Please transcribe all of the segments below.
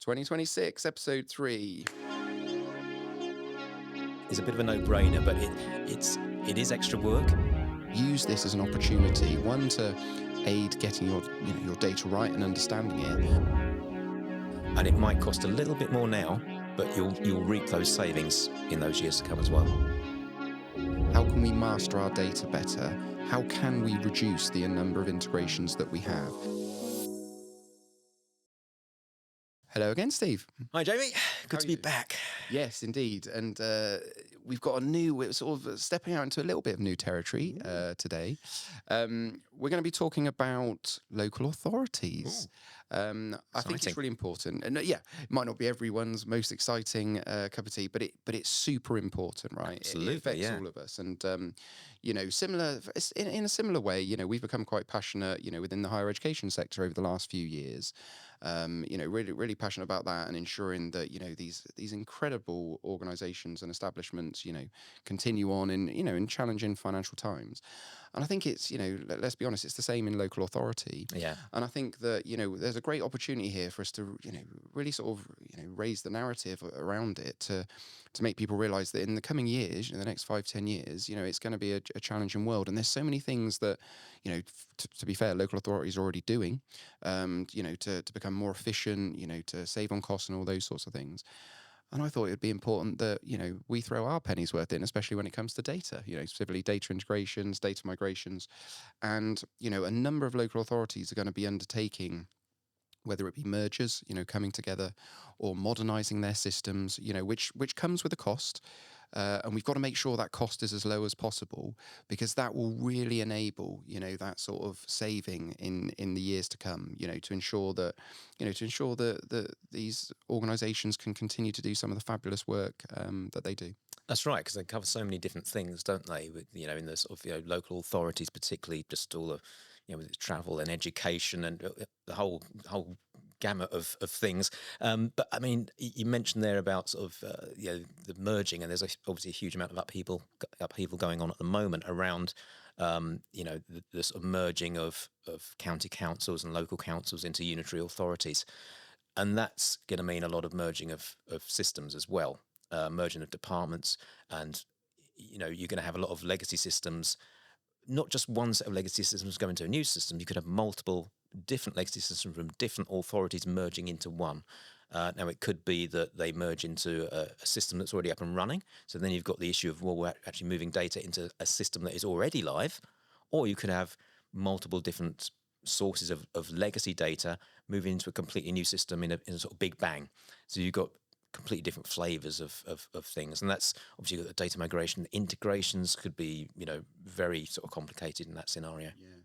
2026, episode 3. Is a bit of a no-brainer, but it is extra work. Use this as an opportunity, one, to aid getting your data right and understanding it. And it might cost a little bit more now, but you'll reap those savings in those years to come as well. How can we master our data better? How can we reduce the number of integrations that we have? Hello again, Steve. Hi, Jamie. Good to be back. Yes, indeed. And we've got we're sort of stepping out into a little bit of new territory today. We're going to be talking about local authorities. I think it's really important. And it might not be everyone's most exciting cup of tea, but it's super important, right? Absolutely, it affects all of us. And, similar in a similar way, we've become quite passionate, within the higher education sector over the last few years. Really passionate about that and ensuring that, these incredible organisations and establishments, continue on in challenging financial times. And I think it's, let's be honest, it's the same in local authority. Yeah. And I think that, there's a great opportunity here for us to, really sort of, raise the narrative around it to make people realise that in the coming years, in the next 5-10 years, it's going to be a challenging world. And there's so many things that, to be fair, local authorities are already doing, to become more efficient, to save on costs and all those sorts of things. And I thought it would be important that, we throw our pennies worth in, especially when it comes to data, specifically data integrations, data migrations. And, a number of local authorities are going to be undertaking, whether it be mergers, coming together, or modernising their systems, which comes with a cost. And we've got to make sure that cost is as low as possible, because that will really enable, that sort of saving in the years to come, to ensure that, that these organisations can continue to do some of the fabulous work that they do. That's right, because they cover so many different things, don't they? In the sort of local authorities, particularly, just all the with travel and education and the whole gamut of things. But I mean, you mentioned there about sort of the merging, and there's obviously a huge amount of upheaval going on at the moment around the sort of merging of county councils and local councils into unitary authorities, and that's going to mean a lot of merging of systems as well. Merging of departments, and you're going to have a lot of legacy systems, not just one set of legacy systems going to a new system. You could have multiple different legacy systems from different authorities merging into one. Now, it could be that they merge into a system that's already up and running. So then you've got the issue of, well, we're actually moving data into a system that is already live, or you could have multiple different sources of legacy data moving into a completely new system in a sort of big bang. So you've got completely different flavors of things, and that's obviously the data migration. Integrations could be very sort of complicated in that scenario. Yeah.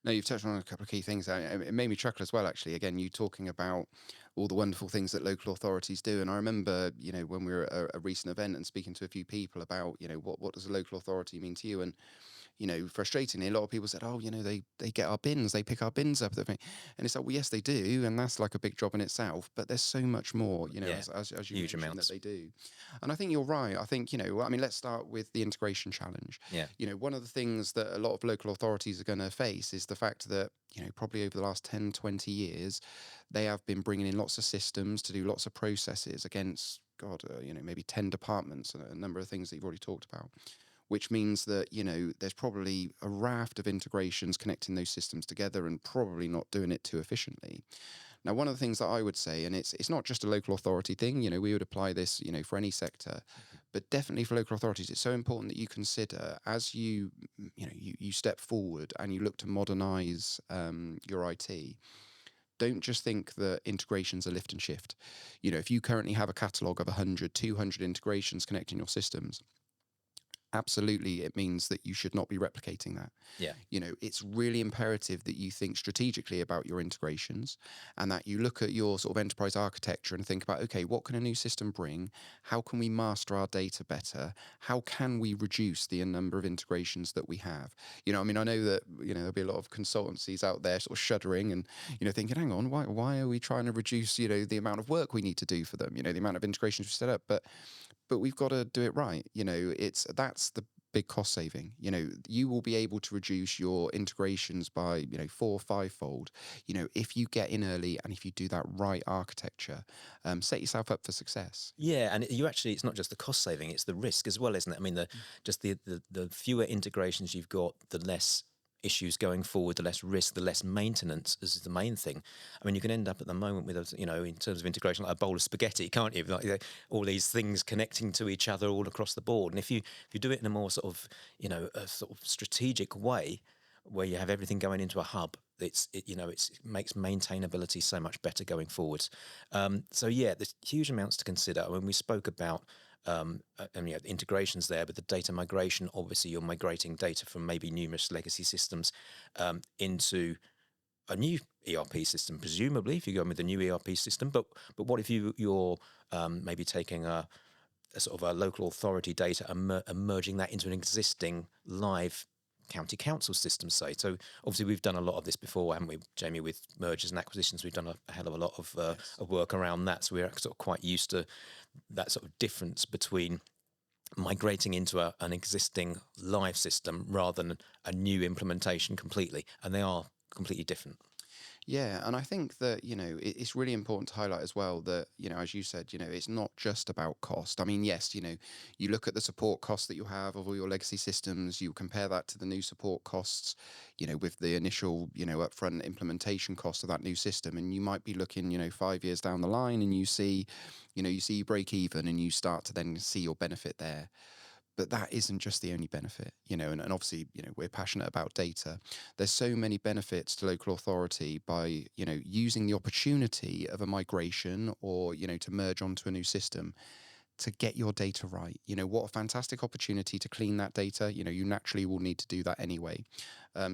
No, you've touched on a couple of key things. It made me chuckle as well, actually. Again, you talking about all the wonderful things that local authorities do. And I remember, when we were at a recent event and speaking to a few people about, what does a local authority mean to you? And, frustratingly, a lot of people said, oh, they get our bins, they pick our bins up. And it's like, well, yes, they do. And that's like a big job in itself. But there's so much more, as you huge mentioned, amounts that they do. And I think you're right. I think, let's start with the integration challenge. Yeah. One of the things that a lot of local authorities are going to face is the fact that, probably over the last 10, 20 years, they have been bringing in lots of systems to do lots of processes against, maybe 10 departments and a number of things that you've already talked about, which means that, there's probably a raft of integrations connecting those systems together and probably not doing it too efficiently. Now, one of the things that I would say, and it's not just a local authority thing, we would apply this, for any sector, but definitely for local authorities, it's so important that you consider as you step forward and you look to modernise your IT. Don't just think that integrations are lift and shift. If you currently have a catalogue of 100, 200 integrations connecting your systems, absolutely, it means that you should not be replicating that. Yeah. It's really imperative that you think strategically about your integrations and that you look at your sort of enterprise architecture and think about, okay, what can a new system bring? How can we master our data better? How can we reduce the number of integrations that we have? I know that, there'll be a lot of consultancies out there sort of shuddering and, thinking, hang on, why are we trying to reduce, the amount of work we need to do for them, the amount of integrations we set up? But we've got to do it right. That's big cost saving. You will be able to reduce your integrations by, 4 or 5 fold, if you get in early and if you do that right architecture, set yourself up for success. Yeah, and you actually, it's not just the cost saving, it's the risk as well, isn't it? I mean, just the fewer integrations you've got, the less issues going forward, the less risk, the less maintenance is the main thing. I mean, you can end up at the moment with, in terms of integration, like a bowl of spaghetti, can't you? Like, all these things connecting to each other all across the board. And if you do it in a more sort of, a sort of strategic way, where you have everything going into a hub, it makes maintainability so much better going forwards. So yeah, there's huge amounts to consider. When we spoke about the integrations there, but the data migration, obviously you're migrating data from maybe numerous legacy systems into a new ERP system, presumably if you're going with a new ERP system. But what if you're maybe taking a sort of a local authority data and merging that into an existing live county council system, say? So obviously we've done a lot of this before, haven't we, Jamie, with mergers and acquisitions? We've done a hell of a lot Yes. of work around that. So we're sort of quite used to that sort of difference between migrating into an existing live system rather than a new implementation completely. And they are completely different. Yeah, and I think that, it's really important to highlight as well that, as you said, it's not just about cost. I mean, yes, you look at the support costs that you have of all your legacy systems, you compare that to the new support costs, with the initial, upfront implementation cost of that new system, and you might be looking, 5 years down the line, and you break even, and you start to then see your benefit there. But that isn't just the only benefit, and obviously, we're passionate about data. There's so many benefits to local authority by, using the opportunity of a migration or, to merge onto a new system to get your data right. What a fantastic opportunity to clean that data. You naturally will need to do that anyway.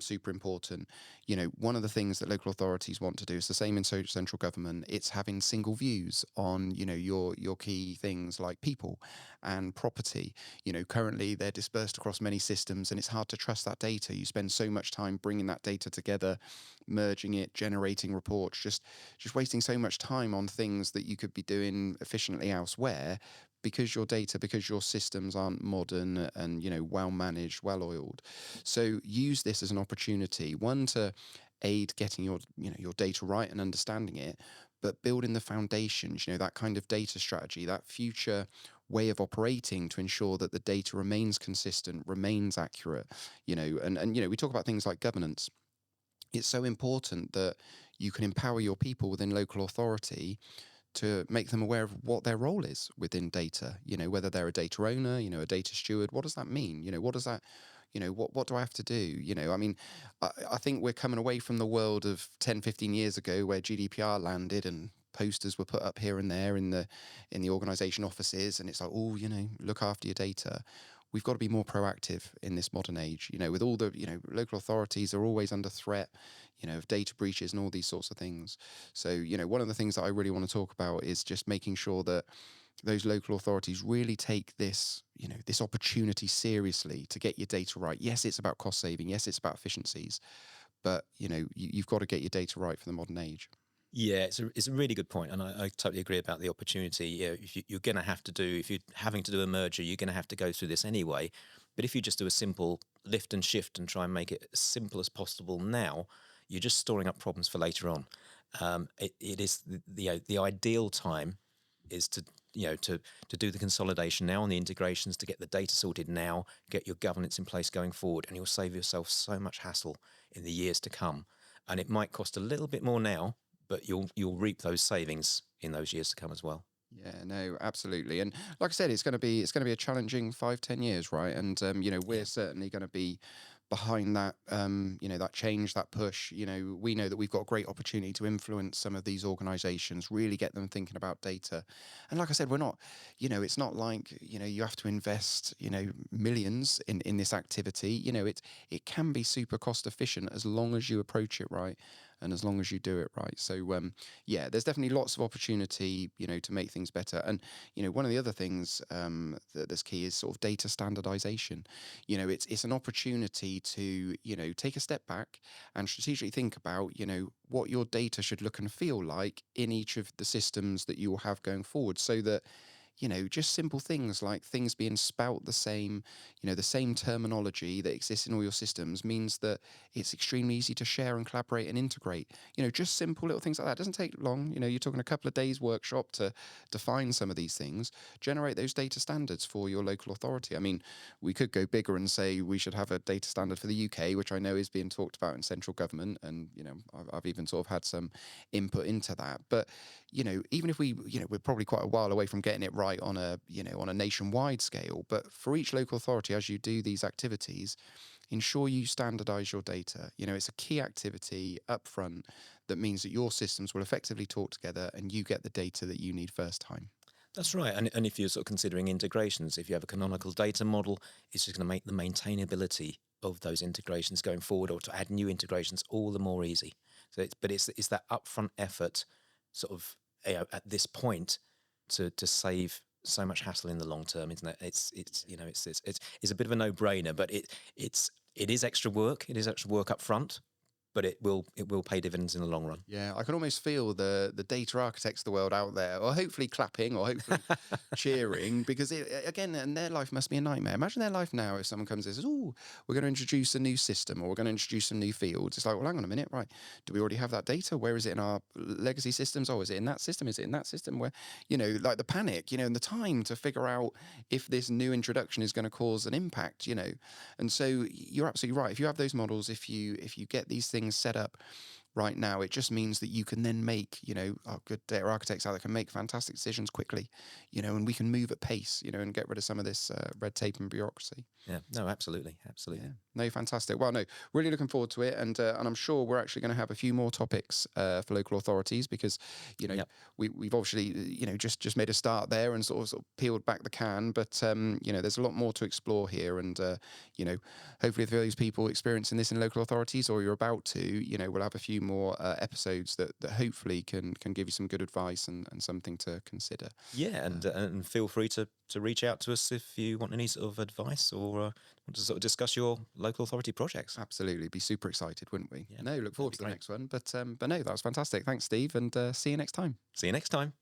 Super important. One of the things that local authorities want to do is the same in central government. It's having single views on, your key things like people and property. Currently they're dispersed across many systems and it's hard to trust that data. You spend so much time bringing that data together, merging it, generating reports, just wasting so much time on things that you could be doing efficiently elsewhere because your systems aren't modern and, well managed, well oiled. So use this as an opportunity, one, to aid getting your data right and understanding it, but building the foundations, that kind of data strategy, that future way of operating to ensure that the data remains consistent, remains accurate, and we talk about things like governance. It's so important that you can empower your people within local authority to make them aware of what their role is within data, whether they're a data owner, a data steward. What does that mean? What does that, what do I have to do? I mean, I think we're coming away from the world of 10, 15 years ago where GDPR landed and posters were put up here and there in the organization offices, and it's like, oh, look after your data. We've got to be more proactive in this modern age, with all the, local authorities are always under threat, of data breaches and all these sorts of things. So, one of the things that I really want to talk about is just making sure that those local authorities really take this, this opportunity seriously to get your data right. Yes, it's about cost saving. Yes, it's about efficiencies, but you've got to get your data right for the modern age. Yeah, it's a really good point, and I totally agree about the opportunity. Yeah, if you're going to have to do, if you're having to do a merger, you're going to have to go through this anyway. But if you just do a simple lift and shift and try and make it as simple as possible now, you're just storing up problems for later on. It is the ideal time is to to do the consolidation now and the integrations, to get the data sorted now, get your governance in place going forward, and you'll save yourself so much hassle in the years to come. And it might cost a little bit more now, but you'll reap those savings in those years to come as well. Yeah, no, absolutely. And like I said, it's going to be a challenging 5, 10 years, right? And Yeah. we're certainly going to be behind that, that change, that push. We know that we've got a great opportunity to influence some of these organizations, really get them thinking about data. And like I said, we're not, it's not like, you have to invest, millions in this activity. It can be super cost efficient as long as you approach it right and as long as you do it right. So yeah, there's definitely lots of opportunity, to make things better. And one of the other things that's key is sort of data standardization. It's an opportunity to take a step back and strategically think about what your data should look and feel like in each of the systems that you will have going forward, so that just simple things like things being spout the same, the same terminology that exists in all your systems means that it's extremely easy to share and collaborate and integrate. Just simple little things like that. It doesn't take long. You're talking a couple of days workshop to define some of these things, generate those data standards for your local authority. I mean, we could go bigger and say we should have a data standard for the UK, which I know is being talked about in central government. And, I've even sort of had some input into that. But, even if we're probably quite a while away from getting it right on a nationwide scale. But for each local authority, as you do these activities, ensure you standardize your data. It's a key activity up front that means that your systems will effectively talk together and you get the data that you need first time. That's right. And if you're sort of considering integrations, if you have a canonical data model, it's just going to make the maintainability of those integrations going forward, or to add new integrations, all the more easy. So, it's that upfront effort, sort of, at this point, to save so much hassle in the long term, isn't it? It's a bit of a no brainer, but it is extra work. It is extra work up front, but it will pay dividends in the long run. Yeah, I can almost feel the data architects of the world out there, or hopefully clapping, or hopefully cheering, because again, and their life must be a nightmare. Imagine their life now if someone comes and says, "Oh, we're going to introduce a new system, or we're going to introduce some new fields." It's like, well, hang on a minute, right? Do we already have that data? Where is it in our legacy systems? Oh, is it in that system? Is it in that system? Where, like the panic, and the time to figure out if this new introduction is going to cause an impact, And so you're absolutely right. If you have those models, if you get these things set up right now, it just means that you can then make, our good data architects out there can make fantastic decisions quickly, and we can move at pace, and get rid of some of this red tape and bureaucracy. Yeah, no, absolutely, absolutely. Yeah. No, fantastic. Well, no, really looking forward to it, and I'm sure we're actually going to have a few more topics for local authorities because, Yep. we've obviously, just made a start there and sort of peeled back the can, but there's a lot more to explore here, and hopefully for those people experiencing this in local authorities, or you're about to, we'll have a few more episodes that hopefully can give you some good advice and something to consider. Yeah, and feel free to reach out to us if you want any sort of advice, or want to sort of discuss your local authority projects. Absolutely, be super excited, wouldn't we? Yeah, No, look that'd forward be to the great. next one. But no, that was fantastic. Thanks, Steve, and see you next time. See you next time.